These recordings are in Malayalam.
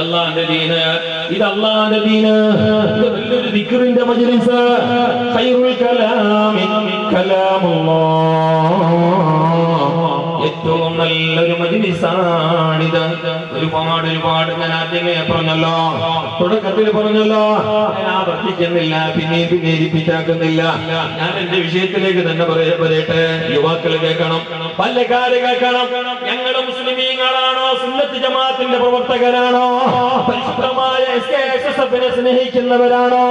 അല്ലാഹുവിന്റെ ദീന്, ഇത് അല്ലാഹുവിന്റെ ദീന്, ഇത് വലിയൊരു ദിക്റിന്റെ മജ്ലിസ്. ഖൈറുൽ കലാമി കലാമുല്ലാഹ്, ഏറ്റവും നല്ലൊരു മജ്ലിസാണിത്. ഒരുപാട് ഞാൻ ആദ്യമേ പറഞ്ഞല്ലോ, തുടക്കത്തിൽ പറഞ്ഞല്ലോ, ഞാൻ ആവർത്തിക്കുന്നില്ല, പിന്നെയും റിപ്പീറ്റാക്കുന്നില്ല. ഞാൻ എന്റെ വിഷയത്തിലേക്ക് തന്നെ പറയട്ടെ. യുവാക്കൾ കേൾക്കണം, പല്ലക്കാര് കേൾക്കണം. ഞങ്ങൾ മുസ്ലിമീങ്ങളാണോ, സുന്നത്ത് ജമാഅത്തിന്റെ പ്രവർത്തകരാണോ, പരിശുദ്ധമായ എസ്കെഎസ്എഫിനെ സ്നേഹിക്കുന്നവരാണോ,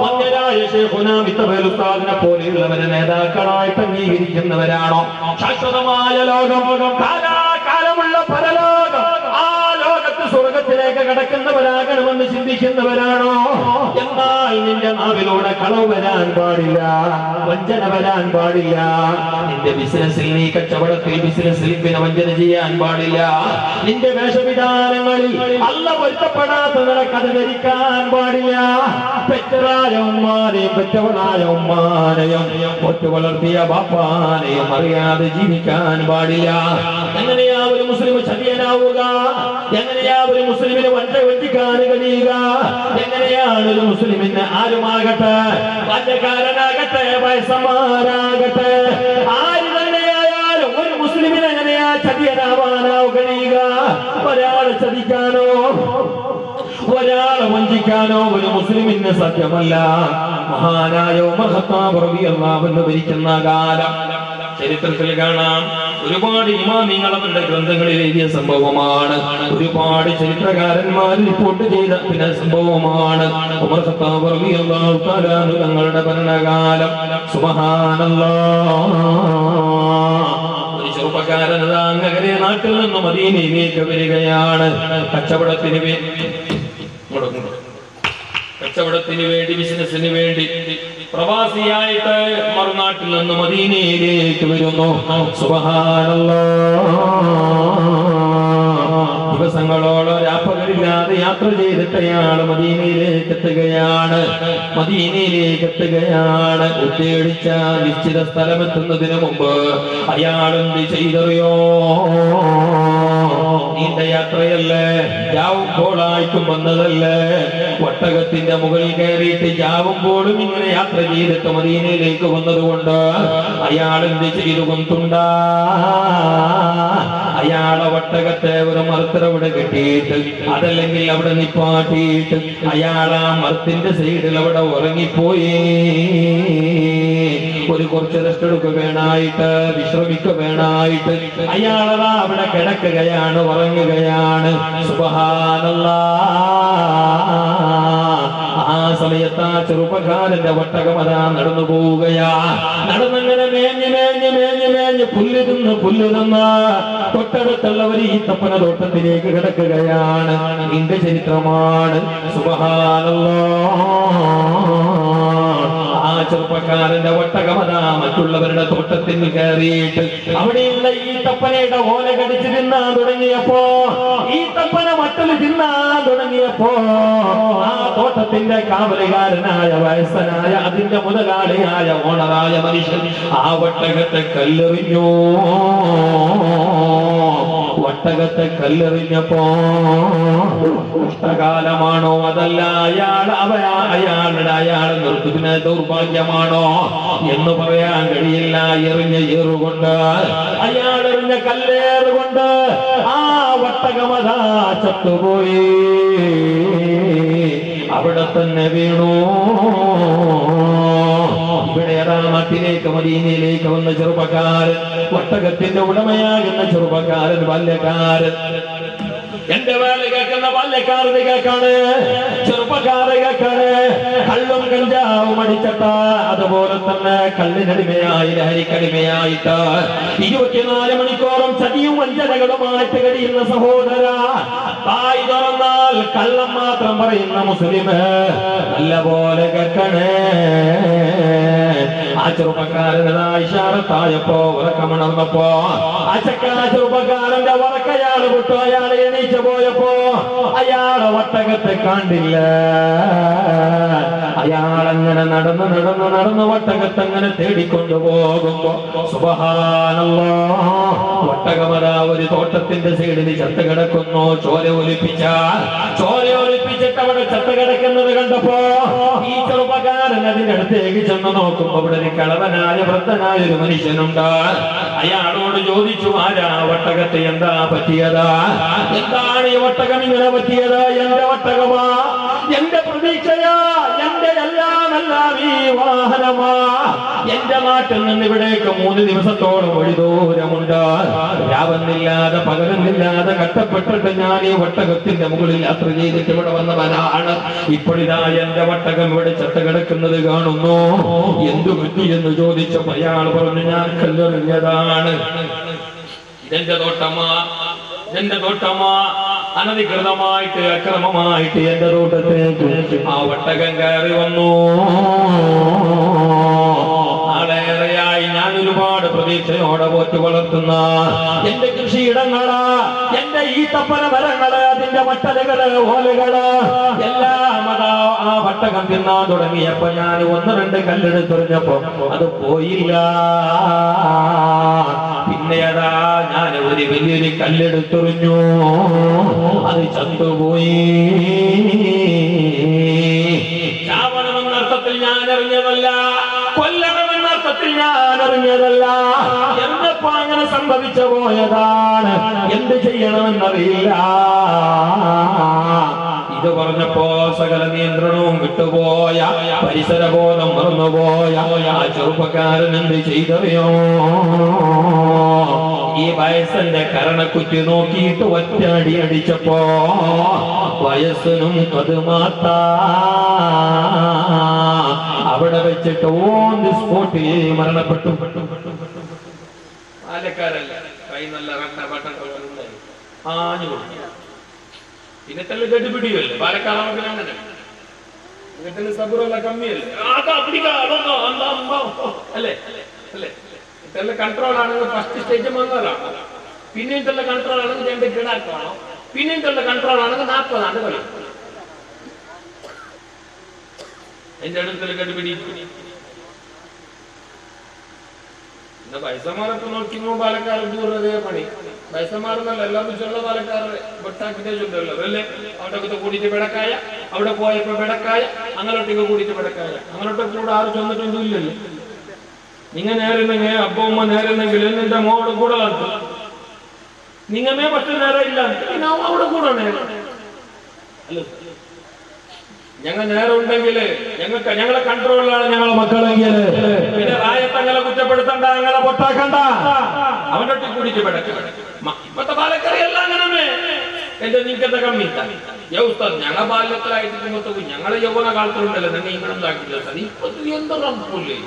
വന്യരായ ശൈഖുനാ മിത്തബൽ ഉസ്താദിനെ പോലെയുള്ളവരെ നേതാക്കളായിട്ട് അംഗീകരിക്കുന്നവരാണോ, ശാശ്വതമായ ലോകം, കാലാകാലമുള്ള പരലോകം, ആ ലോകത്ത് സ്വർഗത്തിലേക്ക് കടക്കുന്നവരാകണമെന്ന് ചിന്തിക്കുന്നവരാണോ? എന്നാൽ നിന്റെ നാവിലൂടെ കളവ് വരാൻ പാടില്ല, വഞ്ചന വരാൻ പാടില്ല. നിന്റെ ബിസിനസ്സിൽ, നീ കച്ചവടത്തിൽ, ബിസിനസ്സിൽ പിന്നെ വഞ്ചന ചെയ്യാൻ പാടില്ല. നിന്റെ വേഷവിധാനങ്ങളിൽ അല്ല പൊരുത്തപ്പെടാത്ത നിലക്കത് ധരിക്കാൻ പാടില്ല. പെറ്ററായ ഉമ്മാനെയും പെറ്റവളായ ഉമ്മാനെയും ഒറ്റ വളർത്തിയ ബാപ്പാനെയും അറിയാതെ ജീവിക്കാൻ പാടില്ല. എങ്ങനെയാ ഒരു മുസ്ലിം ചതിയനാവുക? എങ്ങനെയാ ഒരു മുസ്ലിമിന് വഞ്ചിക്കാൻ കഴിയുക? എങ്ങനെയാണ് ഒരു മുസ്ലിമിന് ആരുമാകട്ടെ, ബാല്യക്കാരനാകട്ടെ, വയസ്സന്മാരാകട്ടെ, ആര് തന്നെയായാലും ഒരു മുസ്ലിമിന് എങ്ങനെയാ ചതിയനാവാനാവും കഴിയുക? ഒരാളെ ചതിക്കാനോ, ഒരാളെ വഞ്ചിക്കാനോ ഒരു മുസ്ലിമിന് സത്യമല്ല. മഹാനായ ഉമർ ഖത്താബ് റളിയല്ലാഹു അൻഹു ഭരിക്കുന്ന കാലം ചരിത്രത്തിൽ കാണാം. ഒരുപാട് ഇമാമിങ്ങൾ അവരുടെ ഗ്രന്ഥങ്ങളിൽ എഴുതിയ സംഭവമാണ്. ഒരുപാട് ചരിത്രകാരന്മാർ റിപ്പോർട്ട് ചെയ്ത പിന്നെ സംഭവമാണ്. ഉമർ ഖത്താബ് റളിയല്ലാഹു തആല അൻഹു തങ്ങളുടെ ഭരണകാലം, സുബ്ഹാനല്ലാഹ്, ഒരു ചെറുപ്പക്കാരൻ അങ്ങകരെ നാട്ടിൽ നിന്ന് മദീനയിലേക്ക് വരികയാണ്. കച്ചവടത്തിന് വേണ്ടി, ബിസിനസിന് വേണ്ടി പ്രവാസിയായിട്ട് മറുനാട്ടിൽ നിന്ന് മദീനയിലേക്ക് വരുന്നു. സുബ്ഹാനല്ലാഹ്, ദിവസങ്ങളോളം രാപ്പകലില്ലാതെ യാത്ര ചെയ്തിട്ട് അയാൾ മദീനയിലേക്ക് എത്തുകയാണ്. ഉത്തേടിച്ച നിശ്ചിത സ്ഥലമെത്തുന്നതിന് മുമ്പ് അയാൾ എന്ത് ചെയ്തറിയോ? നീണ്ട യാത്രയല്ലേ, ജാവുമ്പോളായിട്ടും വന്നതല്ലേ, ഒട്ടകത്തിന്റെ മുകളിൽ കയറിയിട്ട് ജാവുമ്പോഴും ഇങ്ങനെ യാത്ര ചെയ്തിട്ട് മദീനയിലേക്ക് വന്നതുകൊണ്ട് അയാൾ എന്ത് ചെയ്തു? കൊണ്ടുണ്ടാ അയാളെ ഒട്ടകത്തെ ഒരു മരത്തിലവിടെ കെട്ടിയിട്ട്, അതല്ലെങ്കിൽ അവിടെ നിപ്പാട്ടിയിട്ട് അയാൾ ആ മരത്തിന്റെ സൈഡിൽ അവിടെ ഉറങ്ങിപ്പോയി. കുറച്ച് റെസ്റ്റ് എടുക്കുകയായിട്ട്, വിശ്രമിക്കുകയായിട്ട് അയാളതാ അവിടെ കിടക്കുകയാണ്, ഉറങ്ങുകയാണ്. സുബ്ഹാനല്ലാഹ്, ആ സമയത്ത് ആ ചെറുപ്പക്കാരന്റെ ഒട്ടകം അതാ നടന്നു പോവുകയാ. നടന്നങ്ങനെ മേഞ്ഞ് പുല്ല് തിന്ന് തൊട്ടടുത്തുള്ളവർ ഈ തപ്പന തോട്ടത്തിലേക്ക് കിടക്കുകയാണ്. ഇതിന്റെ ചരിത്രമാണ്. സുബ്ഹാനല്ലാഹ്, ആ ചെറുപ്പക്കാരന്റെ ഒട്ടകമതാ മറ്റുള്ളവരുടെ തോട്ടത്തിൽ കയറിയിട്ട് അവിടെയുള്ള ഈ തപ്പനയുടെ ഓല കടിച്ച് തിന്നാൻ തുടങ്ങിയപ്പോ, ഈ തപ്പന മട്ടൽ തിന്നാൻ തുടങ്ങിയപ്പോ, ആ തോട്ടത്തിന്റെ കാവലുകാരനായ വയസ്സനായ അതിന്റെ മുതലാളിയായ ഓണറായ മനുഷ്യൻ ആ ഒട്ടകത്തെ കല്ലെറിഞ്ഞു. കഷ്ടകാലമാണോ അതല്ല അയാളുടെ നിർത്തുന്ന ദൗർഭാഗ്യമാണോ എന്ന് പറയാൻ കഴിയില്ല. എറിഞ്ഞ ഏറുകൊണ്ട്, അയാളെറിഞ്ഞ കല്ലേറുകൊണ്ട് ആ ഒട്ടകമതാ ചത്തുപോയി, അവിടെ തന്നെ വീണു. ഇവിടെ നാട്ടിലേക്ക് മദീനയിലേക്ക് വന്ന ചെറുപ്പക്കാരൻ, ഒട്ടകത്തിന്റെ ഉടമയാകുന്ന ചെറുപ്പക്കാരൻ, ബാല്യക്കാരൻ, എന്റെ വേല കേൾക്കുന്ന ബാല്യക്കാരന് കേൾക്കാണ്, ചെറുപ്പക്കാരെ കേൾക്കാണ്. കള്ളും കഞ്ചാവും അടിച്ചട്ട, അതുപോലെ തന്നെ കള്ളിനടിമയായി, ലഹരിക്കടിമയായിട്ട് 24 മണിക്കൂറും ചതിയും വഞ്ചനകളുമായിട്ട് കഴിയുന്ന സഹോദര, തായി തുറന്നാൽ കള്ളം മാത്രം പറയുന്ന മുസ്ലിം നല്ല പോലെ കേൾക്കണേ. ആ ചെറുപ്പക്കാരനതാ ഇശാറത്തായപ്പോ ഉറക്കമുണർന്നപ്പോ ആ ചെറുപ്പക്കാരന്റെ ഉറക്കയാള് വിട്ടു. അയാൾ എണീച്ചു പോയപ്പോ അയാളെ ഒട്ടകത്തെ കണ്ടില്ല. അയാളങ്ങനെ നടന്ന് ഒട്ടകത്തങ്ങനെ തേടിക്കൊണ്ടുപോകുമ്പോ സുബ്ഹാനല്ലാഹ്, ഒട്ടകമതാ ഒരു തോട്ടത്തിന്റെ സൈഡിൽ ചത്ത് കിടക്കുന്നു. ചോര ഒലിപ്പിച്ചിട്ട് അവിടെ ചത്ത് കിടക്കുന്നത് കണ്ടപ്പോ ഈ ചെറുപ്പക്കാരൻ അതിന്റെ അടുത്തേക്ക് ചെന്ന് നോക്കുമ്പോ അവിടെ ഒരു കളവനായ വൃദ്ധനായ ഒരു മനുഷ്യനുണ്ട്. അയാളോട് ചോദിച്ചു, ആരാ ഒട്ടകത്തെ എന്താ പറ്റിയതാ? എന്താണ് ഈ ഒട്ടകം ഇങ്ങനെ പറ്റിയത്? എന്റെ ഒട്ടകമാ, എന്റെ പ്രതീക്ഷയാ, എന്റെ എല്ലാം ഈ വാഹനമാ. എന്റെ നാട്ടിൽ നിന്ന് ഇവിടേക്ക് 3 ദിവസത്തോളം വഴി ദൂരമുണ്ട്. രാവെന്നില്ലാതെ പകലെന്നില്ലാതെ കഷ്ടപ്പെട്ടിട്ട് ഞാൻ ഈ ഒട്ടകത്തിന്റെ മുകളിൽ യാത്ര ചെയ്തിട്ട് ഇവിടെ വന്നവനാണ്. ഇപ്പോഴിതാ എന്റെ ഒട്ടകം ഇവിടെ ചത്ത കിടക്കുന്നത് കാണുന്നു. എന്തു പറ്റിയെന്ന് ചോദിച്ചപ്പോൾ അയാൾ പറഞ്ഞു, ഞാൻ കല്ലെറിഞ്ഞതാണ്. ഇതെന്റെ തോട്ടമാ, അനധികൃതമായിട്ട് അക്രമമായിട്ട് എന്റെ തോട്ടത്തേക്ക് ആ ഒട്ടകം കയറി വന്നു. നാളേറെയായി ഞാൻ ഒരുപാട് പ്രതീക്ഷയോടെ പോറ്റി വളർത്തുന്ന എന്റെ കൃഷിയിടങ്ങള്, എന്റെ ഈത്തപ്പന മരങ്ങള്, അതിന്റെ മട്ടലുകള്, ഓലകള് എല്ലാം അതാ ആ ഒട്ടകം തിന്നാൻ തുടങ്ങിയപ്പോ ഞാൻ 1-2 കല്ലെടുത്തെറിഞ്ഞപ്പോ അത് പോയില്ല. പിന്നെ അതാ ഞാൻ ഒരു വലിയൊരു കല്ലെടുത്തെറിഞ്ഞു, അത് ചത്തുപോയി. ചാവണമെന്നർത്ഥത്തിൽ ഞാൻ അറിഞ്ഞതല്ല, കൊല്ലണമെന്നർത്ഥത്തിൽ ഞാൻ അറിഞ്ഞതല്ല. എന്നപ്പോ അങ്ങനെ സംഭവിച്ചു പോയതാണ്. എന്ത് ചെയ്യണമെന്നറിയില്ല. ഇത് പറഞ്ഞപ്പോ സകല നിയന്ത്രണവും വിട്ടുപോയ, പരിസരബോധം മറന്നുപോയ ആ ചെറുപ്പക്കാരൻ എന്ത് ചെയ്തറിയോ? ഈ വയസ്സന്റെ കരണക്കുറ്റി നോക്കിയിട്ട് ഒറ്റയടി അടിച്ചപ്പോ വയസ്സിനും അത് മാറ്റാ അവിടെ വെച്ചിട്ട് ഓൺ ദി സ്പോട്ടിൽ മരണപ്പെട്ടു. പാലക്കാരല്ല, കൈ നല്ല ആഞ്ഞു കൊടുത്തു. പിന്നെ തല്ല ഗഡിപിടിയല്ലേ പാലക്കാട് അങ്ങനെ സബുറല്ല കമ്മിയല്ലേ അല്ലേ അല്ലേ. ഇതെല്ലാം കൺട്രോൾ ആണെങ്കിൽ ഫസ്റ്റ് സ്റ്റേജ് വന്നതാണ്. പിന്നെയും ഇതെല്ലാം കൺട്രോൾ ആണെങ്കിൽ 2 കിടാക്കാണോ, പിന്നെയും ഇതെല്ലാം കൺട്രോൾ ആണെങ്കിൽ 40 ആണ്ട് കളി. എന്റെ അടുത്തുള്ള ഗഡിപിടി പിന്നെ വയസ്സന്മാരൊക്കെ നോക്കിയോ പാലക്കാട് ദൂരതേ പണി. വയസ്സന്മാരെന്നല്ല എല്ലാ വിഷയമുള്ള പാലക്കാട് വെട്ടാക്കിട്ടേ ചുണ്ടല്ലോ അല്ലേ. അവിടെ കൂടിയിട്ട് ബെടക്കായ, അവിടെ പോയപ്പോ ബെടക്കായ, അങ്ങോട്ടേക്ക് കൂടിയിട്ട് ബെടക്കായ, അങ്ങോട്ടൊക്കെ കൂടെ ആരും ചെന്നിട്ടൊന്നും ഇല്ലല്ലോ. നിങ്ങ നേരുന്നെങ്കിൽ അപ്പമ്മ നേരുന്നെങ്കിൽ നിന്റെ മോട് കൂടെ നടത്തും. നിങ്ങമേ പറ്റ നേരം ഇല്ല അവിടെ കൂടെ നേരം അല്ല. ഞങ്ങൾ നേരം ഉണ്ടെങ്കിൽ ഞങ്ങളെ കൺട്രോളിലാണ് ഞങ്ങളെ മക്കളെങ്കിൽ പിന്നെ റായത്തങ്ങളെ കുറ്റപ്പെടുത്തണ്ട, ഞങ്ങളെ പൊട്ടാക്കണ്ട. അവൻ്റെ ഒട്ടി കൂടിയിട്ട് ബെടക്ക ഇപ്പത്തെ പാലക്കറി എല്ലാം അങ്ങനെ എന്റെ നിങ്ങത്തെ കമ്മിത്ത ഞങ്ങളെ ബാല്യത്തിലായിട്ട് ഞങ്ങളെ യൗവന കാലത്തിലുണ്ടല്ലോ നിങ്ങൾ ഇങ്ങനെന്താക്കില്ല. ഇപ്പൊ എന്ത് റംപൂല്ലേ,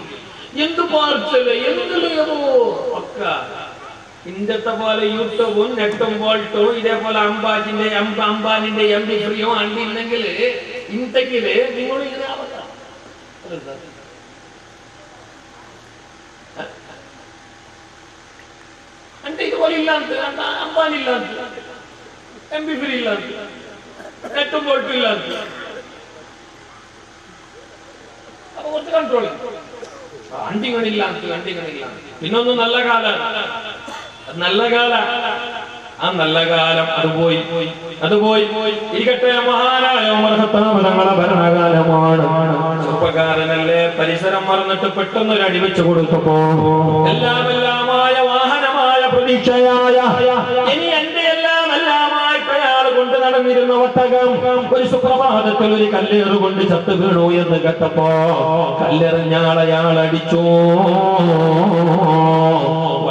എന്ത് പാർച്ചല്, എന്തിലേതോ പക്ക. ഇന്നത്തെ പോലെ യൂട്യൂബും നെറ്റും വോൾട്ടും ഇതേപോലെ അംബാനിന്റെ MP3 അണ്ടില്ലെങ്കിൽ ഇന്നെങ്കില് നിങ്ങൾ ഇങ്ങനെ అంటే ഇതുപോലെ ഇല്ലാത്ത അംബാനി ഇല്ലാത്ത MP3 ഇല്ലാത്ത നെറ്റും വോൾട്ടും ഇല്ലാത്ത അപ്പൊ കുറച്ച് കൺട്രോൾ അണ്ടികളില്ലാത്ത. പിന്നൊന്നും നല്ല കാലമാണ്, നല്ല കാലം. ആ നല്ല കാലം അത് പോയി ഇരിക്കട്ടെ. മഹാനായ ഉമർ ഖത്താബ് തങ്ങളുടെ ഭരണകാലമാണ്. ചെറുപ്പക്കാരനല്ലേ, പരിസരം മറന്നിട്ട് പെട്ടെന്നൊരു അടി വെച്ചു കൊടുത്തപ്പോ എല്ലാമായ വാഹനമായ പ്രതീക്ഷയായ ഇനി എന്റെ എല്ലാമായിട്ട് അയാൾ കൊണ്ട് നടന്നിരുന്ന ഒട്ടകം ഒരു സുപ്രഭാതത്തിൽ ഒരു കല്ലേറ് കൊണ്ട് ചത്തു വീണു എന്ന് കേട്ടപ്പോ കല്ലെറിഞ്ഞാളയാൾ അടിച്ചു.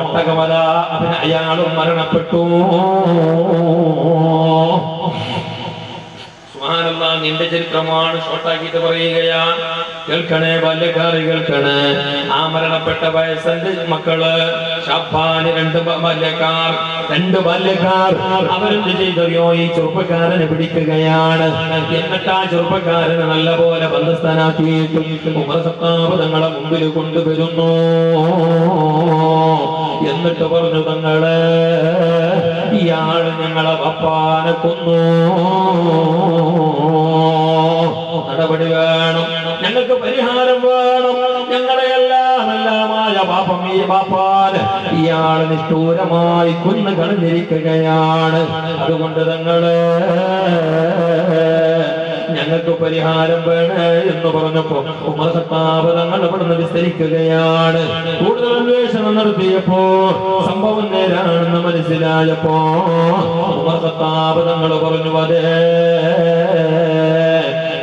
ഒട്ടകമല അവന് അയാളും മരണപ്പെട്ടു. സുബ്ഹാനല്ലാഹ്, നിന്റെ ചരിത്രമാണ് ഷോർട്ടാക്കിയിട്ട് പറയുകയാ. കേൾക്കണേ ബാല്യക്കാരി, കേൾക്കണേ. ആ മരണപ്പെട്ട വയസ്സന്റെ മക്കള് ഷാഫാന് രണ്ട് ബാല്യക്കാർ അവരെന്ത് ചെയ്തറിയോ? ഈ ചെറുപ്പക്കാരനെ പിടിക്കുകയാണ്. എന്നിട്ട് ആ ചെറുപ്പക്കാരനെ നല്ലപോലെ ബന്ധസ്ഥനാക്കിയിട്ട് ഉമർ ഖത്താബ് തങ്ങളെ മുമ്പിൽ കൊണ്ടുവരുന്നു. എന്നിട്ട് പറഞ്ഞു, തങ്ങളെ ഇയാള് ഞങ്ങളെ വപ്പാനെ കൊന്നു, നടപടി വേണം, ഞങ്ങൾക്ക് പരിഹാരം വേണം, ഞങ്ങളെ എല്ലാമായ പാപം ഈ പാപ്പാന് ഇയാൾ നിഷ്ഠൂരമായി കൊന്നു കളഞ്ഞിരിക്കുകയാണ്. അതുകൊണ്ട് തങ്ങള് ഞങ്ങൾക്ക് പരിഹാരം വേണേ എന്ന് പറഞ്ഞപ്പോ ഉമർ ഖത്താബ് തങ്ങൾ ഇവിടുന്ന് വിസ്തരിക്കുകയാണ്. കൂടുതൽ അന്വേഷണം നടത്തിയപ്പോ സംഭവം നേരാണെന്ന് മനസ്സിലായപ്പോ ഉമർ ഖത്താബ് തങ്ങൾ പറഞ്ഞു, അതേ,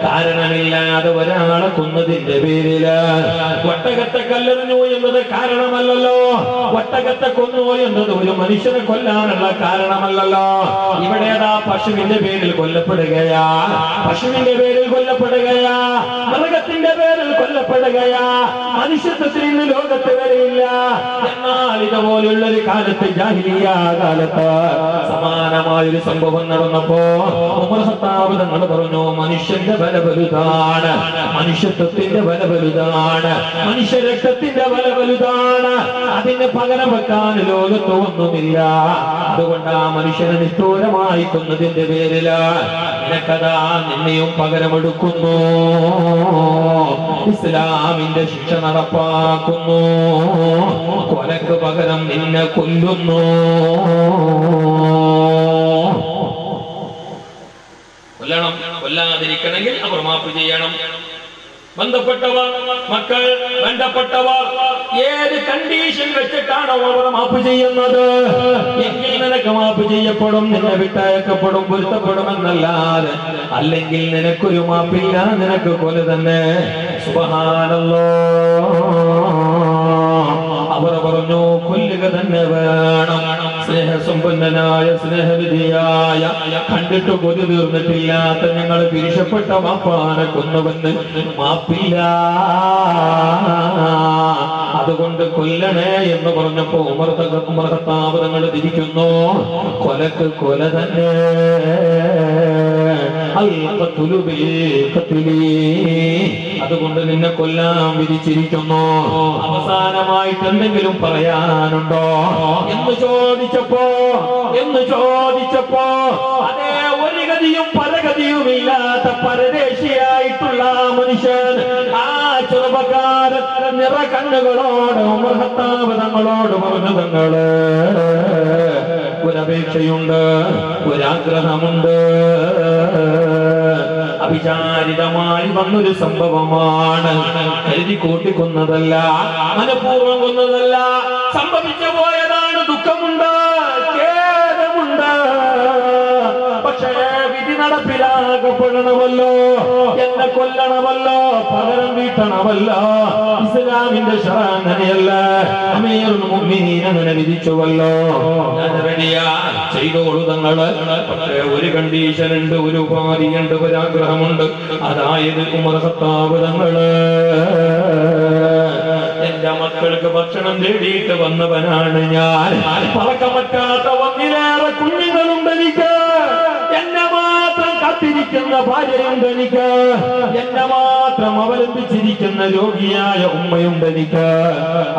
കാരണമില്ലാതെ ഒരാളെ കൊന്നതിന്റെ പേരില് ഒട്ടകത്തെ കല്ലെറിഞ്ഞു എന്നത് കാരണമല്ലല്ലോ. ഒട്ടകത്തെ കൊന്നു എന്നത് ഒരു മനുഷ്യനെ കൊല്ലാനുള്ള കാരണമല്ലല്ലോ. ഇവിടെ ഏതാ പശുവിന്റെ പേരിൽ കൊല്ലപ്പെടുകയാ, പശുവിന്റെ പേരിൽ കൊല്ലപ്പെടുകയാ, മൃഗത്തിന്റെ പേരിൽ കൊല്ലപ്പെടുകയാ. മനുഷ്യത്വത്തിൽ ഇന്ന് ലോകത്ത് വരെയില്ല. എന്നാൽ ഇതുപോലുള്ളൊരു കാലത്ത്, ജാഹിലിയ്യ കാലത്ത് സമാനമായൊരു സംഭവം നടന്നപ്പോ ഉമർ ഖത്താബ് തങ്ങൾ പറഞ്ഞു, മനുഷ്യന്റെ ബല വലുതാണ്, മനുഷ്യത്വത്തിന്റെ ബല വലുതാണ്, മനുഷ്യരക്തത്തിന്റെ ബല വലുതാണ്. അതിന് പകരം വെക്കാൻ ലോകത്ത് ഒന്നുമില്ല. അതുകൊണ്ട് ആ മനുഷ്യനെ നിഷ്ഠൂരമായി കൊന്നതിന്റെ പേരില് നിനക്കതാ നിന്നെയും പകരമെടുക്കുന്നു, ഇസ്ലാമിന്റെ ശിക്ഷ നടപ്പാക്കുന്നു, കൊലക്ക് പകരം നിന്നെ കൊല്ലുന്നു. കൊല്ലണം, കൊല്ലാതിരിക്കണമെങ്കിൽ അവർ മാപ്പ് ചെയ്യണം. ബന്ധപ്പെട്ടവർ, മക്കൾ, വേണ്ടപ്പെട്ടവർ ഏത് കണ്ടീഷൻ വെച്ചിട്ടാണോ അവർ മാപ്പ് ചെയ്യുന്നത് എങ്കിൽ നിനക്ക് മാപ്പ് ചെയ്യപ്പെടും, നിന്നെ വിട്ടയക്കപ്പെടും, പൊരുത്തപ്പെടുമെന്നല്ലാതെ. അല്ലെങ്കിൽ നിനക്കൊരു മാപ്പില്ല, നിനക്ക് കൊല തന്നെ. സുബ്ഹാനല്ലാഹ്, അവർ പറഞ്ഞു, കൊല്ലുക തന്നെ വേണം. സ്നേഹസമ്പന്നനായ, സ്നേഹവിധിയായ, കണ്ടിട്ട് കൊതി തീർന്നിട്ടില്ലാത്ത ഞങ്ങൾ പിരിശപ്പെട്ട മാപ്പാനെ കൊന്നവന് മാപ്പില്ല, അതുകൊണ്ട് കൊല്ലണേ എന്ന് പറഞ്ഞപ്പോ ഉമർ ഖത്താബ് തങ്ങൾ തിരിക്കുന്നു, കൊലക്ക് കൊല തന്നെ. അതുകൊണ്ട് നിന്നെ കൊല്ലാൻ വിധിച്ചിരിക്കുന്നു. അവസാനമായിട്ട് എന്തെങ്കിലും പറയാനുണ്ടോ എന്ന് ചോദിച്ചപ്പോ അതേ, ഒരു ഗതിയും പരഗതിയുമില്ലാത്ത പരദേശിയായിട്ടുള്ള മനുഷ്യൻ ആ ചെറുപ്പക്കാരൻ നിറ കണ്ണുകളോട് ഉമർ ഖത്താബ് തങ്ങളോട് പറഞ്ഞു, തങ്ങള് ഒരപേക്ഷയുണ്ട്, ഒരാഗ്രഹമുണ്ട്. അവിചാരിതമായി വന്നൊരു സംഭവമാണ്, കരുതി കൂട്ടിക്കൊന്നതല്ല, മനഃപൂർവ്വം കൊന്നതല്ല, സംഭവിച്ചു പോയതാണ്. ദുഃഖമുണ്ട്, ഖേദമുണ്ട്. പക്ഷേ വിധി നടപ്പിലാക്കപ്പെടണമല്ലോ, എന്നെ കൊല്ലണമല്ലോ, പകരം വീട്ടണമല്ലോ. ഇസ്ലാമിന്റെ ശറഅ അങ്ങനെയല്ല, അമീറുൽ മുഅ്മിനീൻ അങ്ങനെ വിധിച്ചുവല്ലോ. ഞാൻ റെഡിയാ, ചെയ്തോളൂ തങ്ങള്. പക്ഷേ ഒരു കണ്ടീഷൻ ഉണ്ട്, ഒരു ഉപാധിയുണ്ട്, ഒരാഗ്രഹമുണ്ട്. അതായത് ഉമർ ഖത്താബ് തങ്ങള് എന്റെ മക്കൾക്ക് ഭക്ഷണം തേടിയിട്ട് വന്നവനാണ് ഞാൻ. പറക്കാൻ പറ്റാത്ത ഒന്നിലേറെ കുഞ്ഞുങ്ങളുണ്ട് എനിക്ക്, എന്നെ മാത്രം കാത്തിരിക്കുന്ന ഭാര്യയുണ്ട് എനിക്ക്, എന്നെ മാത്രം അവലംബിച്ചിരിക്കുന്ന രോഗിയായ ഉമ്മയുണ്ട് എനിക്ക്.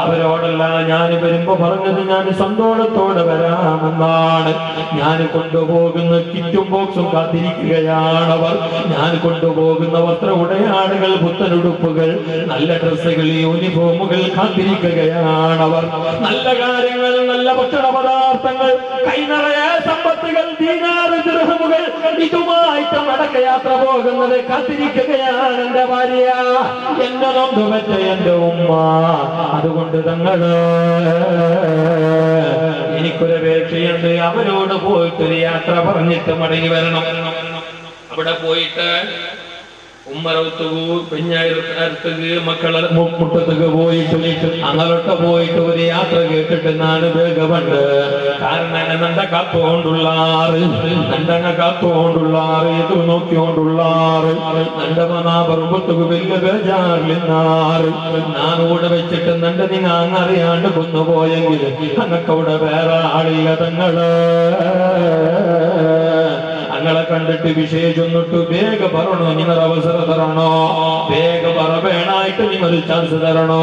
അവരോടല്ല ഞാൻ വരുമ്പോ പറഞ്ഞത്, ഞാൻ സന്തോഷത്തോടെ വരാമെന്നാണ്. ഞാൻ കൊണ്ടുപോകുന്ന കിറ്റും ബോക്സും കാത്തിരിക്കുകയാണവർ. ഞാൻ കൊണ്ടുപോകുന്ന വസ്ത്ര ഉടയാടുകൾ, പുത്തനുടുപ്പുകൾ, നല്ല ഡ്രസ്സുകൾ, യൂണിഫോമുകൾ കാത്തിരിക്കുകയാണവർ. നല്ല കാര്യങ്ങൾ, നല്ല ഭക്ഷണ പദാർത്ഥങ്ങൾ, കൈനിറയെ സമ്പത്തുകൾ, ദീനാറ് ദിർഹമുകൾ, ഇതുമായിട്ട് മടക്കയാത്ര പോകുന്നത് കാത്തിരിക്കുകയാണ് എന്റെ ഭാര്യ, എന്നെ നൊന്തുപറ്റ എന്റെ ഉമ്മ. അതുകൊണ്ട് തങ്ങള് എനിക്കൊരപേക്ഷയുണ്ട്, അവരോട് പോയിട്ടൊരു യാത്ര പറഞ്ഞിട്ട് മടങ്ങി വരണം. അവിടെ പോയിട്ട് ഉമ്മറത്തുകു പെഞ്ഞായിരത്തുക്ക് മക്കളെ മുട്ടത്തുക്ക് പോയിട്ട് അങ്ങോട്ട് പോയിട്ട് ഒരു യാത്ര കേട്ടിട്ട് നാണ് വേഗമുണ്ട്. കാരണം നണ്ട കാത്തോണ്ടുള്ളാറ് നണ്ടങ്ങ കാത്തോണ്ടുള്ളാറ് ഇത് നോക്കിയോണ്ടുള്ളാറ് നണ്ടമനാ പർവ്വത്തുക്ക് വലിയ ബേജാറിലിന്നാറ് നാനൂടെ വെച്ചിട്ട് നണ്ട നിങ്ങൾ അങ്ങറിയാണ്ട് കൊന്നുപോയെങ്കിൽ അങ്ങക്കവിടെ വേറെ ആളില്ല തങ്ങള് ഞങ്ങളെ കണ്ടിട്ട് വിശേഷിച്ചിട്ട് വേഗ പറയണോ നിങ്ങൾ അവസരം തരണോ വേഗ പറവേണായിട്ട് നിങ്ങൾ ചാൻസ് തരണോ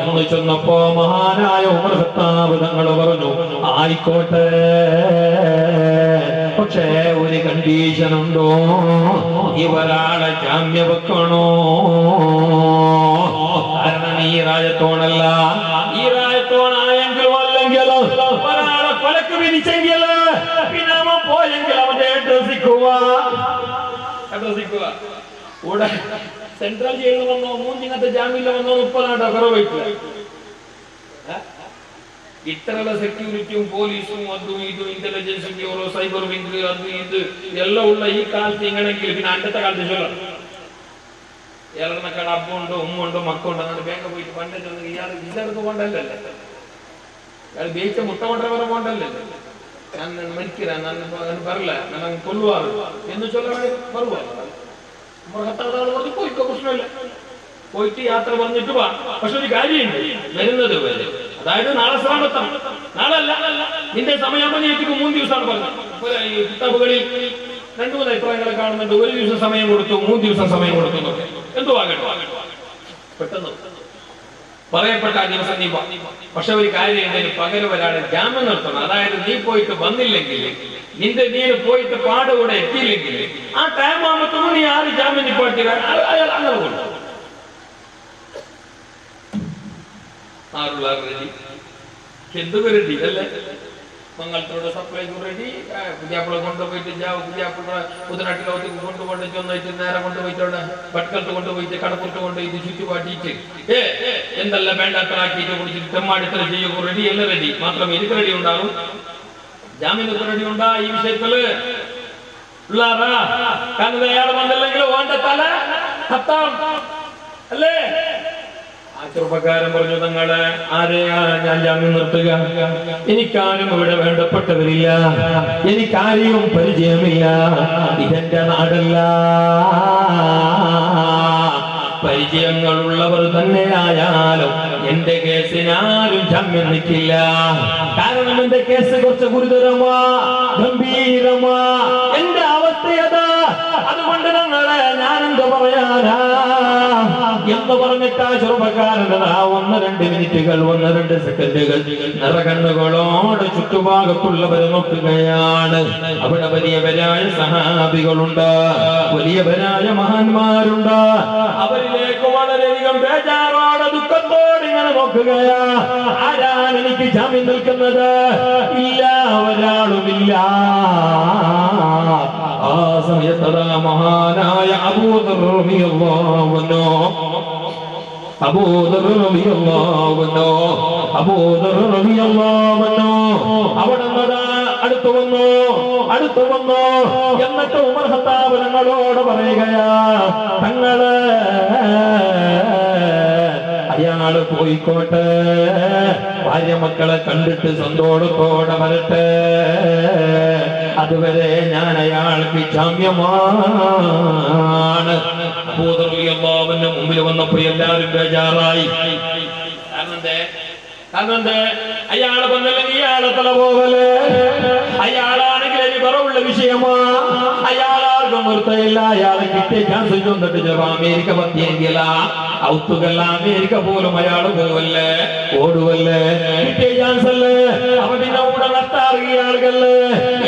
എന്ന് ചെന്നപ്പോ മഹാനായ ഉമർ ഖത്താബ് തങ്ങൾ പറഞ്ഞു ആയിക്കോട്ടെ, പക്ഷേ ഒരു കണ്ടീഷൻ ഉണ്ടോ, ഇവരാളെ ജാമ്യം വെക്കണോ. കാരണം ഈ രാജ്യത്തോണല്ല, ഈ രാജ്യത്തോണായെങ്കിലോ അല്ലെങ്കിലോ ഒരാളെ കൊലക്ക് വിധിച്ചെങ്കിലോ പിന്നെ അവൻ പോയെങ്കിൽ അവന്റെ കൂടെ സെൻട്രൽ ജയിലിൽ വന്നോ മൂന്നിങ്ങത്തെ ജാമ്യത്തിൽ വന്നോ 30 കുറവായിട്ട് ഇത്രയുള്ള സെക്യൂരിറ്റിയും പോലീസും അതും ഇതും ഇന്റലിജൻസ് ബ്യൂറോ സൈബർ വിംഗ് അതും ഇത് എല്ലാം ഉള്ള ഈ കാലത്ത് ഇങ്ങനെങ്കിൽ പിന്നെ അന്നത്തെ കാലത്ത് ചൊല്ലാം ഇയാളെന്നൊക്കെ അപ്പുണ്ടോ ഉമ്മുണ്ടോ മക്കുണ്ടോ അങ്ങനെ ബാങ്ക് പോയിട്ട് പണ്ടേ ഇയാൾ ഇല്ലാർക്ക് പോകണ്ടല്ലേ, ഇയാൾ ബേച്ച മുട്ട കൊണ്ടവരെ പോകണ്ടല്ലേ, ഞാൻ മരിക്കരാ ഞാൻ പറല ഞാൻ കൊല്ലുവാറ് എന്ന് ചൊല്ലാൻ പറയുവാ. പോയിക്കോ പ്രശ്നമില്ല, പോയിട്ട് യാത്ര പറഞ്ഞിട്ട് പോവാ. പക്ഷെ ഒരു കാര്യമുണ്ട്, വരുന്നത് വരെ അതായത് നാളെ ശ്രാമത്താണ്, നാളെ അല്ല നിന്റെ സമയാകുമ്പോൾ 3 ദിവസമാണ് പറഞ്ഞത്. കിതാബുകളിൽ 2-3 അഭിപ്രായങ്ങളെ കാണുന്നുണ്ട്. 1 ദിവസം സമയം കൊടുത്തു, 3 ദിവസം സമയം കൊടുത്തു, എന്തോ ആകട്ടെ പെട്ടെന്ന് പറയപ്പെട്ട ആ ദിവസം നീ. പക്ഷെ ഒരു കാര്യം പകരം ഒരാളെ ജാമ്യം നിർത്തണം. അതായത് നീ പോയിട്ട് വന്നില്ലെങ്കിൽ നീ പോയിട്ട് പാടുകൂടെ എത്തിയില്ലെങ്കിൽ ആ ടൈം ആകുമ്പോൾ നീ ആര് ജാമ്യം നിപ്പാട്ടി അയാൾ അങ്ങനെ കൊണ്ടു ആറുള്ള റെഡി എന്തുക റെഡി അല്ലേ. മംഗളത്തോടെ സപ്ലൈ റെഡി, പുതിയാപ്പിള കൊണ്ടുപോയിട്ട് പുതിയാപ്പിള പുതുനാട്ടിലോട്ട് കൊണ്ടുപോയിട്ട് ചെന്നിട്ട് നേരെ കൊണ്ടുപോയിട്ടവിടെ ഭട്കലത്ത് കൊണ്ടുപോയിട്ട് കടപ്പുറത്ത് കൊണ്ടുപോയിട്ട് ചുറ്റുപാട്ടിയിട്ട് എന്തെല്ലാം വേണ്ടാത്തറാക്കിയിട്ട് കുടിച്ചിട്ട് തെമ്മാടിത്തര ചെയ്യുക റെഡി എല്ലാം റെഡി. മാത്രം എനിക്ക് റെഡി ഉണ്ടാകും, ജാമ്യത്തിന് റെഡി ഉണ്ടാ ഈ വിഷയത്തില് ഉള്ളാറാ. കാരണം അയാൾ വന്നില്ലെങ്കിൽ ഓന്റെ തല ഹത്താം അല്ലേ. ചെറുപ്പക്കാരൻ പറഞ്ഞു തങ്ങളെ ആരെയാ ഞാൻ ജാമ്യം നിർത്തുക, എനിക്കാരും ഇവിടെ വേണ്ടപ്പെട്ടവരില്ല, എനിക്കാരെയും പരിചയമില്ല, ഇതെന്റെ നാടല്ല. പരിചയങ്ങളുള്ളവർ തന്നെയായാലും എന്റെ കേസിനാരും ജാമ്യം നിൽക്കില്ല. കാരണം എന്റെ കേസ് കുറച്ച് ഗുരുതരമാ ഗംഭീരമാ, എന്റെ അവസ്ഥയതാ. അതുകൊണ്ട് ഞങ്ങളെ ഞാനെന്ത് പറയാനാ എന്ന് പറഞ്ഞിട്ടാ ചെറുപ്പക്കാരൻ്റെ 1-2 മിനിറ്റുകൾ 1-2 സെക്കൻഡുകൾ നിറകണ്ണുകളോട് ചുറ്റുഭാഗത്തുള്ളവരെ നോക്കുകയാണ്. അവിടെ വലിയവരായ സഹാബികളുണ്ട്, വലിയവരായ മഹാന്മാരുണ്ട്. അവരിലേക്ക് വളരെയധികം ബേജാറോടെ ദുഃഖത്തോടെ ഇങ്ങനെ നോക്കുകയാ. ആരാണ് എനിക്ക് ജാമ്യം നിൽക്കുന്നത്? ഇല്ല, ഒരാളുമില്ല. ആ സമയത്തതാ മഹാനായ അബൂദർ റളിയല്ലാഹു അൻഹു അവിടെ അടുത്തു വന്നു. എന്നിട്ട് ഉമർ ഖത്താബ് തങ്ങളോട് പറയുകയാ, തങ്ങള് അയാള് പോയിക്കോട്ടെ, ഭാര്യ മക്കളെ കണ്ടിട്ട് സന്തോഷത്തോടെ വരട്ടെ, അതുവരെ ഞാൻ അയാൾക്ക് ജാമ്യമാണ്. അബൂദർന്റെ മുമ്പിൽ വന്നപ്പോ എല്ലാവരും ബേജാറായി. കാരണം അയാളെ വന്നല്ലെങ്കിൽ ഇയാളെ തല പോകല്, അയാളാണെങ്കിൽ ഇനി കുറവുള്ള വിഷയമാ, അയാളാർക്കും നിർത്തയില്ല. അയാളെ കിട്ടിയ ചാൻസ് ചൊന്നിട്ട് ചിലപ്പോ അമേരിക്ക പറ്റിയെങ്കില ഔത്തുകല്ല, അമേരിക്ക പോലും അയാൾ പോവല്ലേ ഓടുവല്ലേ, കിട്ടിയ ചാൻസ് അല്ലേ. അവന്റെ കൂടെ നട്ടാറിയ ആളുകള്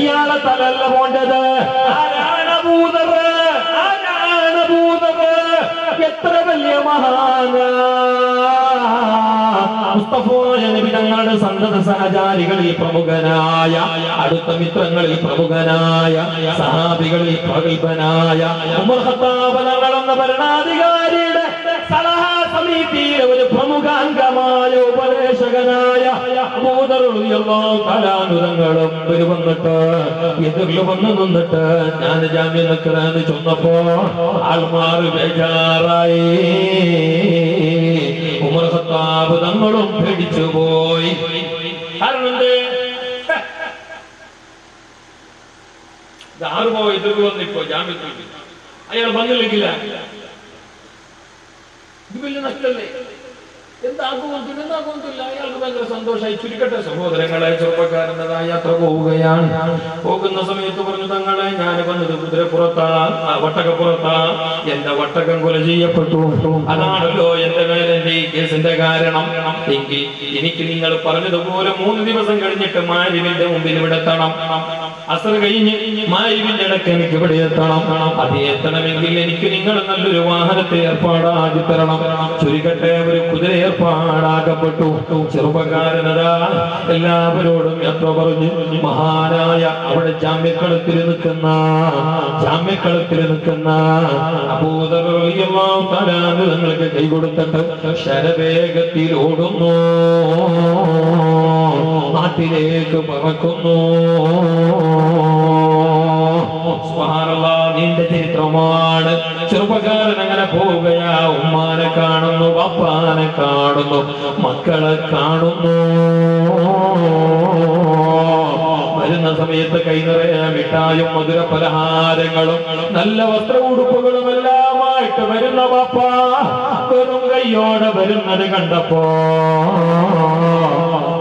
ഇയാളെ തലല്ല പോണ്ടത്. ആരാണ് അബൂദർ? ആരാണ് അബൂദർ? എത്ര വലിയ മഹാന തങ്ങളുടെ സന്തത സഹചാരികളിൽ പ്രമുഖനായ, അടുത്ത മിത്രങ്ങളിൽ പ്രമുഖനായ, സഹാബികളിൽ പ്രഗത്ഭനായ ഉമർ ഖത്താബ് തങ്ങളെന്ന ഭരണാധികാരിയുടെ സലഹാ സമിതിയിലെ ഒരു പ്രമുഖ അംഗമായ ഉപദേശകനായ അബൂദർ റളിയല്ലാഹു തആല അനുരങ്ങളും വന്നിട്ട് എതിർല് വന്ന് നിന്നിട്ട് ഞാൻ ജാമ്യം നിൽക്കണമെന്ന് ചൊന്നപ്പോ ആൾമാർ ബേജാറായി. ഉമർ ഖത്താബ് തങ്ങളും പേടിച്ചു പോയി. ആറുപോ എതിർല് വന്നിപ്പോ ജാമ്യത്തിൽ അയാൾ വന്നില്ലെങ്കില ഇത് വലിയ നഷ്ടല്ലേ? എന്താകുന്നില്ല. അയാൾക്ക് ഭയങ്കര സന്തോഷമായി. ചുരുക്കട്ടെ സഹോദരങ്ങളെ, ചെറുപ്പക്കാരനതാ യാത്ര പോവുകയാണ്. പോകുന്ന സമയത്ത് പറഞ്ഞു, തങ്ങളെ ഞാൻ വന്നത് കുതിരപ്പുറത്താ, ഒട്ടകപ്പുറത്താ. എന്റെ ഒട്ടകം കൊല ചെയ്യപ്പെട്ടു. അതാണല്ലോ എന്റെ മേലെ ഈ കേസിന്റെ കാരണം. എങ്കിൽ എനിക്ക് നിങ്ങൾ പറഞ്ഞതുപോലെ 3 ദിവസം കഴിഞ്ഞിട്ട് മാരിവിന്റെ മുമ്പിൽ ഇവിടെ എത്തണം. അസർ കഴിഞ്ഞ് മാരിവിന്റെ ഇടയ്ക്ക് എനിക്ക് ഇവിടെ എത്തണം. അത് എത്തണമെങ്കിൽ എനിക്ക് നിങ്ങൾ നല്ലൊരു വാഹനത്തെ ഏർപ്പാടാക്കി തരണം. ചുരുക്കട്ടെ, ഒരു കുതിര ഏർപ്പാടാക്കപ്പെട്ടു. ചെറുപ്പക്കാരനതാ എല്ലാവരോടും യാത്ര പറഞ്ഞു. മഹാനായ അവിടെ ജാമ്യക്കളത്തിൽ നിൽക്കുന്ന അബൂദർ റളിയല്ലാഹു തആല നിങ്ങൾക്ക് കൈ കൊടുത്തിട്ട് ശരവേഗത്തിൽ ഓടുന്നു, നാട്ടിലേക്ക് പറക്കുന്നു. സുബ്ഹാനല്ലാഹ്, നീണ്ട ചരിത്രമാണ്. ചെറുപ്പക്കാരൻ അങ്ങനെ പോവുകയാ. ഉമ്മാനെ കാണുന്നു, വാപ്പാനെ കാണുന്നു, മക്കളെ കാണുന്നു. വരുന്ന സമയത്ത് കൈ നിറയെ മിഠായും മധുര പലഹാരങ്ങളും നല്ല വസ്ത്ര ഉടുപ്പുകളും എല്ലാമായിട്ട് വരുന്ന വാപ്പ വെറും കൈയോടെ വരുന്നത് കണ്ടപ്പോ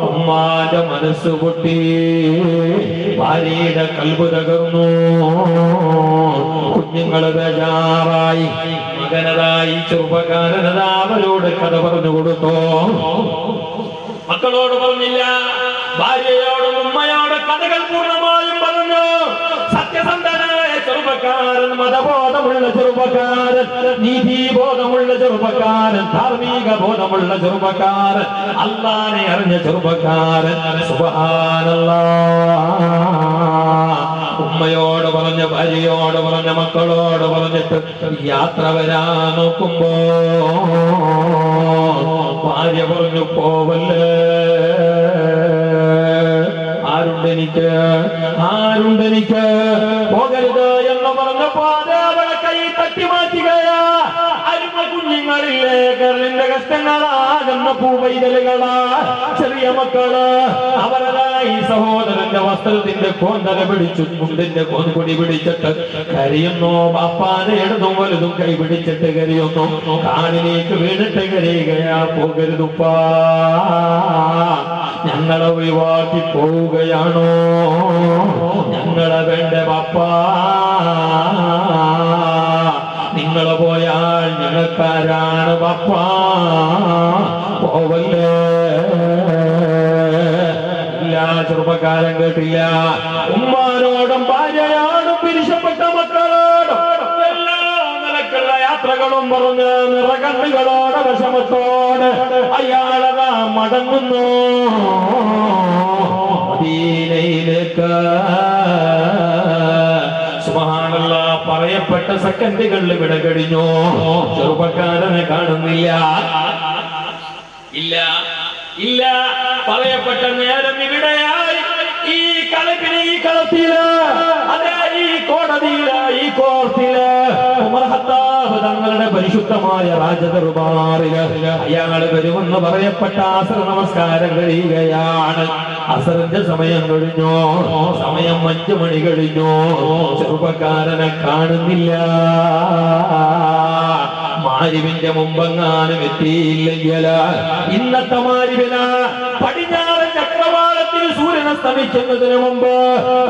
ഉമ്മാന്റെ മനസ്സ് പൊട്ടി, ഭാര്യയുടെ കൽബ് തകർന്നു. കുഞ്ഞുങ്ങള് ബേജാറായി. മകനതായി ചെറുപ്പക്കാരനതാ അവരോട് കഥ പറഞ്ഞു കൊടുത്തു. മക്കളോട് പറഞ്ഞില്ല, ഭാര്യയോടും ഉമ്മയോട് കഥകൾ പൂർണ്ണമായും പറഞ്ഞു. സത്യസന്ധനായ ചെറുപ്പക്കാരൻ, മതബോധമുള്ള ചെറുപ്പക്കാരൻ, നീതിബോധമുള്ള ചെറുപ്പക്കാരൻ, ധാർമ്മിക ബോധമുള്ള ചെറുപ്പക്കാരൻ, അല്ലാഹനെ അറിഞ്ഞ ചെറുപ്പക്കാരൻ. സുബ്ഹാനല്ലാഹ്. ഉമ്മയോട് പറഞ്ഞ, ഭാര്യയോട് പറഞ്ഞ, മക്കളോട് പറഞ്ഞിട്ട് യാത്ര വരാൻ നോക്കുമ്പോ ഭാര്യ പറഞ്ഞു, പോവല്ലേ, ആരുണ്ടെനിക്ക് പോകരുത് എന്ന് പറഞ്ഞപ്പോ അവളെ കൈ തട്ടി മാറ്റുകയാ. അരുമ കുഞ്ഞുങ്ങളില്ലേ, കരളിന്റെ കഷ്ടങ്ങളാകുന്ന പൂവൈതലുകളാ, ചെറിയ മക്കള്. അവരതായി സഹോദരന്റെ വസ്ത്രത്തിന്റെ കോന്തല പിടിച്ചു, മുണ്ടിന്റെ കോൻകൊടി പിടിച്ചിട്ട് കരയുന്നു. ബാപ്പാനെ ഇടതും വലുതും കൈ പിടിച്ചിട്ട് കരയുന്നു. കാലിലേക്ക് വീണിട്ട് കരയുകയാ. പോകരുതുപ്പാ, ഞങ്ങളെ ഒഴിവാക്കി പോവുകയാണോ? ഞങ്ങളെ വേണ്ട ബാപ്പാ, നിങ്ങൾ പോയാൽ ഞങ്ങൾക്കാരാണ് ബാപ്പാ, പോവല്ലേ. ഇല്ല, ചെറുപ്പക്കാരൻ കേട്ടില്ല. ഉമ്മാനോടും ഭാര്യയോടും പിരിശപ്പെട്ട മക്കളോടും എല്ലാ നിലക്കുള്ള യാത്രകളും പറഞ്ഞ് നിറകണ്ണുകളോടെ വിഷമത്തോടെ അയാളതാ മടങ്ങുന്നു മദീനയിലേക്ക്. സുബ്ഹാനല്ലാഹ്, പറയപ്പെട്ട സെക്കൻഡുകളിൽ വിട കഴിഞ്ഞു. ചെറുപ്പക്കാരനെ കാണുന്നില്ല. ഇല്ല, പറയപ്പെട്ട നേരം ഇവിടെയായി. ഈ കളപ്പിന്, ഈ കളത്തില്, അതെ, ഈ കോടതിയില്, ഈ കോർട്ടില് ഉമർ ഖത്താബ് തങ്ങളുടെ പരിശുദ്ധമായ രാജദർബാറില് അയാള് വരുമെന്ന് പറയപ്പെട്ട അസർ നമസ്കാരം കഴിയുകയാണ്. അസറിന്റെ സമയം കഴിഞ്ഞു. സമയം 5 മണി കഴിഞ്ഞു. ചെറുപ്പക്കാരനെ കാണുന്നില്ല. മാരിവിന്റെ മുമ്പെങ്ങാനും എത്തിയില്ലെങ്കിൽ ഇന്നത്തെ മാരിവിന് പടിഞ്ഞാറൻ ചക്രവാളത്തിൽ സൂര്യൻ അസ്തമിക്കുന്നതിന് മുമ്പ്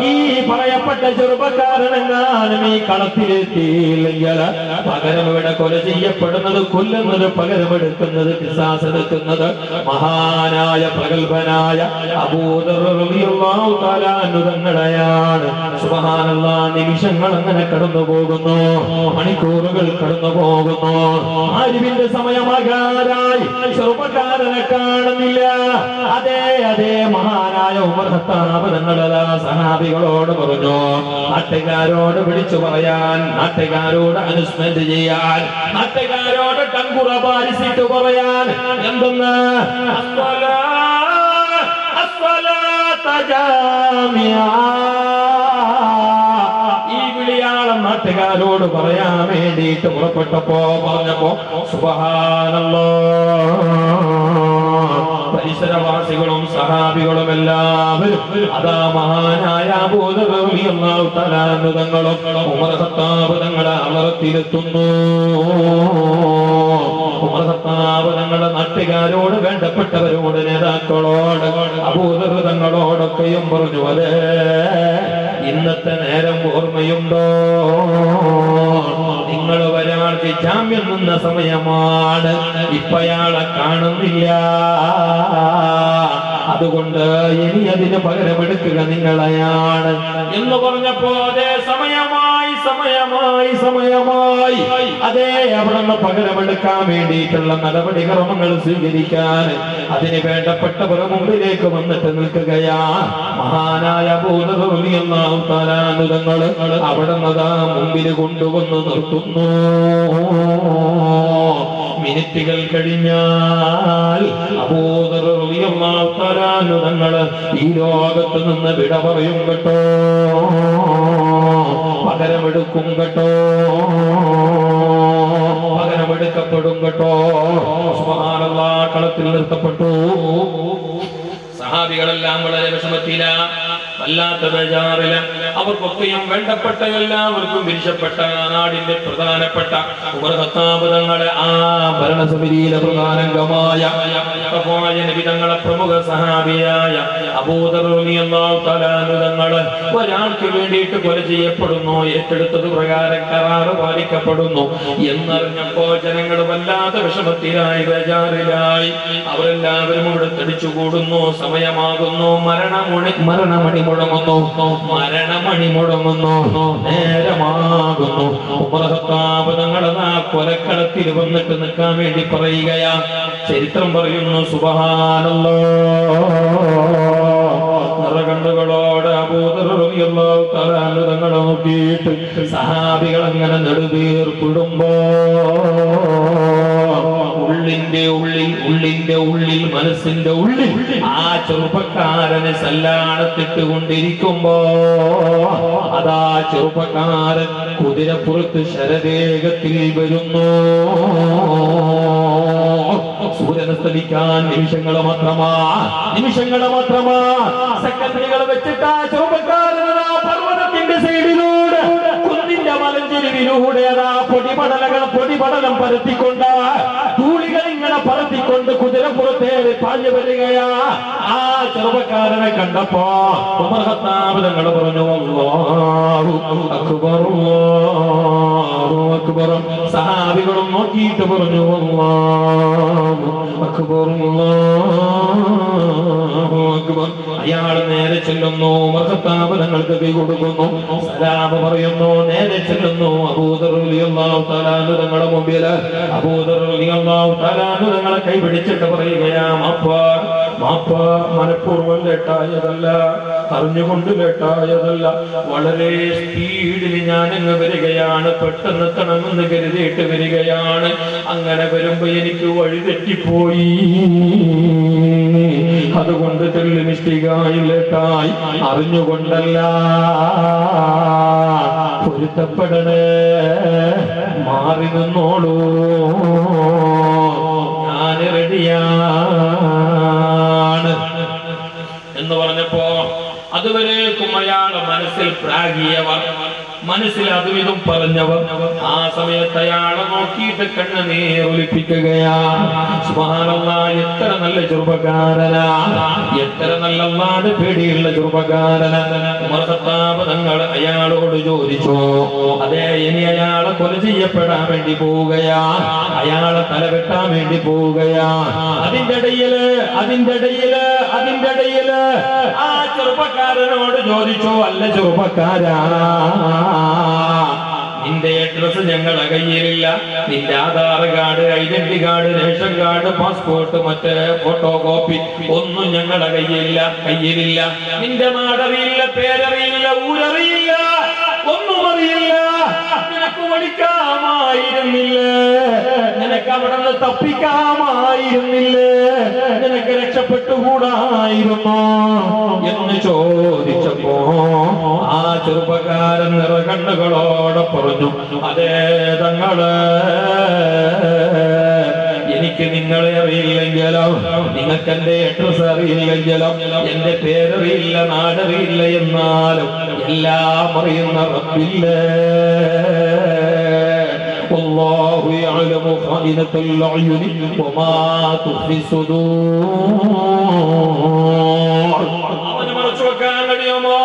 ഈ പറയപ്പെട്ട ചെറുപ്പക്കാരനെങ്ങാനും ഈ കളത്തിലെത്തിയില്ലെങ്കിൽ പകരം ഇവിടെ കൊല ചെയ്യപ്പെടുന്നത്, കൊല്ലുന്നത്, പകരമെടുക്കുന്നത്, ഖിസാസ് എടുക്കുന്നത് മഹാനായ പ്രഗൽഭനായ അബൂദർ റളിയല്ലാഹു തആല അൻഹു തങ്ങളെയാണ്. സുബ്ഹാനല്ലാഹ്, നിമിഷങ്ങൾ അങ്ങനെ കടന്നു പോകുന്നു, മണിക്കൂറുകൾ കടന്നു പോകുന്നു. മാരിവിന്റെ സമയമാകാറായി. ചെറുപ്പക്കാരനെ കാണുന്നില്ല. അതേ മഹാനായ ഉമർ ഖത്താബ് തങ്ങളെ സഹാബികളോട് പറഞ്ഞു, നാട്ടുകാരോട് വിളിച്ചു പറയാൻ, നാട്ടുകാരോട് അനൗൺസ്മെന്റ് ചെയ്യാൻ, നാട്ടുകാരോട് ടങ്കുറ പാലിച്ചിട്ട് പറയാൻ. എന്തെന്ന്? ഈ വിളിയാളം നാട്ടുകാരോട് പറയാൻ വേണ്ടിയിട്ട് പുറപ്പെട്ടപ്പോ പറഞ്ഞപ്പോ സുബ്ഹാനല്ലാഹ്, പരിസരവാസികളും സഹാബികളും എല്ലാവരും അതാ മഹാനായ അബൂ ദർ റളിയല്ലാഹു തആല തങ്ങളും ഉമർ ഖത്താബ് തങ്ങളെ അമർത്തിലെത്തുന്നു. ഉമർ ഖത്താബ് തങ്ങളുടെ നാട്ടുകാരോട്, വേണ്ടപ്പെട്ടവരോട്, നേതാക്കളോട്, അബൂ ദർ തങ്ങളോടൊക്കെയും പറഞ്ഞു, അതെ ഇന്നത്തെ നേരം ഓർമ്മയുണ്ടോ? നിങ്ങൾ ഒരാൾക്ക് ജാമ്യം നിന്ന സമയമാണ്, ഇപ്പയാളെ കാണുന്നില്ല. അതുകൊണ്ട് ഇനി അതിന് പകരമെടുക്കുക നിങ്ങളെയാണ് എന്ന് പറഞ്ഞപ്പോ അതേ സമയമായി സമയമായി സമയമായി അതേ അവിടുന്ന് പകരമെടുക്കാൻ വേണ്ടിയിട്ടുള്ള നടപടിക്രമങ്ങൾ സ്വീകരിക്കാൻ അതിന് വേണ്ടപ്പെട്ടവർ മുമ്പിലേക്ക് വന്നിട്ട് നിൽക്കുകയാ. മഹാനായ അബൂ ദർ റളിയല്ലാഹു തആല തങ്ങള് അവിടുന്ന് മുമ്പിൽ കൊണ്ടുവന്ന് നിർത്തുന്നു. മിനിറ്റുകൾ കഴിഞ്ഞാൽ അബൂ ദർ റളിയല്ലാഹു തആല തങ്ങള് ഈ ലോകത്ത് നിന്ന് വിട പറയും കേട്ടോ, പകരമെടുക്കും കേട്ടോ, പകരമെടുക്കപ്പെടും കേട്ടോ. സുബ്ഹാനല്ലാഹ്, കളത്തിൽ നിർത്തപ്പെട്ടു. സഹാബികളെല്ലാം വളരെ വിഷമത്തില, വല്ലാത്ത ബേജാറില. അവർക്കൊക്കെയും വേണ്ടപ്പെട്ട എല്ലാവർക്കും വിരിശപ്പെട്ട നാടിന്റെ പ്രധാനപ്പെട്ട ഉമർ ഖത്താബ് തങ്ങളെ ആ ഭരണസമിതിയിലെ പ്രധാനംഗമായ നബി തങ്ങളെ പ്രമുഖ സഹാബിയായ അബൂ ദർ റളിയല്ലാഹു തആല തങ്ങള് ഒരാൾക്ക് വേണ്ടിയിട്ട് കൊല ചെയ്യപ്പെടുന്നു, ഏറ്റെടുത്തത് പ്രകാരം കരാറ് പാലിക്കപ്പെടുന്നു എന്നറിഞ്ഞപ്പോ ജനങ്ങൾ വല്ലാത്ത വിഷമത്തിലായി, ബേജാറിലായി. അവരെല്ലാവരും ഇവിടെ തടിച്ചുകൂടുന്നു. സമയമാകുന്നു, മരണമണി മുഴങ്ങുന്നു, മരണമണി മുഴങ്ങുന്നു, നേരമാകുന്നു. ഉമർ ഖത്താബ് തങ്ങളെ ആ കൊലക്കളത്തിൽ വന്നിട്ട് നിൽക്കാൻ വേണ്ടി പറയുകയാ. ചരിത്രം പറയുന്നു, സുബ്ഹാനല്ലാഹ്, നിറകണ്ണുകളോട് അബൂ ദർ റളിയല്ലാഹു തആല തങ്ങളെ നോക്കിയിട്ട് സഹാബികൾ അങ്ങനെ നെടുവീർപ്പിടുമ്പോ ഉള്ളിന്റെ ഉള്ളിൽ മനസ്സിന്റെ ഉള്ളിൽ ആ ചെറുപ്പക്കാരനെ സല്ലാടത്തിട്ട് കൊണ്ടിരിക്കുമ്പോ അതാ ചെറുപ്പക്കാരൻ കുതിരപ്പുറത്ത് ശരവേഗത്തിൽ വരുന്നു. സൂര്യനസ്തമിക്കാൻ നിമിഷങ്ങൾ മാത്രമാ, സെക്കൻഡുകൾ വെച്ചിട്ട് ആ ചെറുപ്പക്കാരൻ പർവ്വതത്തിന്റെ സൈഡിലൂടെ, കുന്നിന്റെ മലഞ്ചെരുവിലൂടെ അതാ പൊടിപടലം പരത്തിക്കൊണ്ട്, ധൂളികൾ ഇങ്ങനെ പറത്തിക്കൊണ്ട് കുതിരപ്പുറത്തേറി പാഞ്ഞു വരികയാ. ആ ചെറുപ്പക്കാരനെ കണ്ടപ്പോ ഉമർ ഖത്താബ് തങ്ങൾ പറഞ്ഞു, അല്ലാഹു അക്ബർ, അല്ലാഹു അക്ബർ. സഹാബികളും നോക്കിയിട്ട് പറഞ്ഞു, അല്ലാഹു അക്ബർ, അല്ലാഹു അക്ബർ. അയാൾ നേരെ ചെല്ലുന്നു, ഉമർ ഖത്താബ് തങ്ങൾക്ക് കൈ കൊടുക്കുന്നു, സലാം പറയുന്നു, നേരെ ചെല്ലുന്നു അബൂ ദർ റളിയല്ലാഹു തആല തങ്ങളുടെ മുമ്പിൽ. അബൂ ദർ റളിയല്ലാഹു തആല തങ്ങളെ കൈ പിടിച്ചിട്ട് പറയുകയാ, മാപ്പ, മനഃപൂർവ്വം ലേട്ടായതല്ല, അറിഞ്ഞുകൊണ്ട് ലേട്ടായതല്ല, വളരെ സ്പീഡിൽ ഞാനങ്ങ് വരികയാണ്, പെട്ടെന്ന് എത്തണമെന്ന് കരുതിയിട്ട് വരികയാണ്. അങ്ങനെ വരുമ്പോ എനിക്ക് വഴി തെറ്റിപ്പോയി, അതുകൊണ്ട് തെല്ല് മിസ്റ്റേക്കായി ലേട്ടായി, അറിഞ്ഞുകൊണ്ടല്ല. പൊരുത്തപ്പെടണേ, മാറി നിന്നോളൂ, ഞാൻ റെഡിയാണ് എന്ന് പറഞ്ഞപ്പോ അതുവരേക്കും അയാളെ മനസ്സിൽ പ്രാഗിയവർ, മനസ്സിൽ അതും ഇതും പറഞ്ഞവർ ആ സമയത്ത് അയാളെ നോക്കിയിട്ട് കണ്ണുനീർ ഒലിപ്പിക്കുകയാണ്. സുബ്ഹാനല്ലാഹ്, എത്ര നല്ല ചെറുപ്പക്കാരനാ, എത്ര നല്ല അല്ലാഹുവിന്റെ പേടിയുള്ള ചെറുപ്പക്കാരനാ. ഉമർ ഖത്താബ് തങ്ങൾ അയാളോട് ചോദിച്ചു, അതെ ഇനി അയാളെ കൊല ചെയ്യപ്പെടാൻ വേണ്ടി പോവുകയാ, അയാളെ തലവെട്ടാൻ വേണ്ടി പോവുകയാ. അതിന്റെ ഇടയില് ആ ചെറുപ്പക്കാരനോട് ചോദിച്ചു, അല്ല ചെറുപ്പക്കാരാ, നിന്റെ അഡ്രസ് ഞങ്ങളുടെ കയ്യിലില്ല, നിന്റെ Aadhaar card, identity card, ration card, passport, മറ്റേ ഫോട്ടോ കോപ്പി ഒന്നും ഞങ്ങളുടെ കയ്യിലില്ല. നിന്റെ നാടറിയില്ല, പേരറിയില്ല, ഊരറിയില്ല, ഒന്നും അറിയില്ല. നിനക്ക് പഠിക്കാമായിരുന്നില്ലേ? നിനക്ക് നിനക്ക് അവിടെ നിന്ന് തപ്പിക്കാമായിരുന്നില്ലേ? നിനക്ക് രക്ഷപ്പെട്ടുകൂടായിരുന്നോ എന്ന് ചോദിച്ചപ്പോ ആ ചെറുപ്പക്കാരൻ നിറകണ്ണുകളോടെ പറഞ്ഞു, അതേ തങ്ങള്, എനിക്ക് നിങ്ങളെ അറിയില്ലെങ്കിലോ, നിങ്ങൾക്ക് എന്റെ അഡ്രസ് അറിയില്ലെങ്കിലോ, എന്റെ പേരറിയില്ല, നാടറിയില്ല, എന്നാലും എല്ലാം അറിയുന്ന റബ്ബില്ലേ, വല്ലാഹു യഅലമു ഖായിനത്തുൽ അയുനി വമാ തുഖ്ഫി സുദൂർ. അവന് മറച്ചു വെക്കാൻ കഴിയുമോ?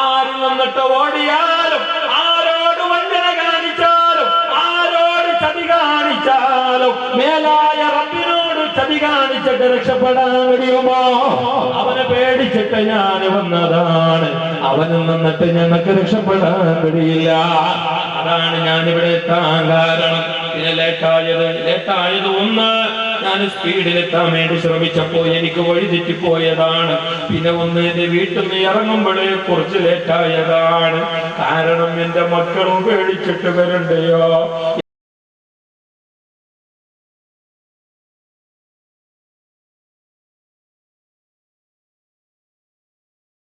ആര് വന്നിട്ട് ഓടിയാലും, ആരോട് വഞ്ചന കാണിച്ചാലും, ആരോട് ചതി കാണിച്ചാലും മേലായ റബ്ബിനോട് ചതി കാണിച്ചിട്ട് രക്ഷപ്പെടാൻ കഴിയുമോ? അവനെ പേടിച്ചിട്ട് ഞാൻ വന്നതാണ്, അവനിൽ നിന്നിട്ട് ഞങ്ങൾക്ക് രക്ഷപ്പെടാൻ കഴിയില്ല. അതാണ് ഞാനിവിടെ എത്താൻ കാരണം. പിന്നെ ലേറ്റായത് ഒന്ന്, ഞാൻ സ്പീഡിലെത്താൻ വേണ്ടി ശ്രമിച്ചപ്പോ എനിക്ക് വഴിതെറ്റിപ്പോയതാണ്. പിന്നെ ഒന്ന്, എന്റെ വീട്ടിൽ നിന്ന് ഇറങ്ങുമ്പോഴേ കുറച്ച് ലേറ്റായതാണ്. കാരണം എന്റെ മക്കളും പേടിച്ചിട്ട് വരണ്ടയോ.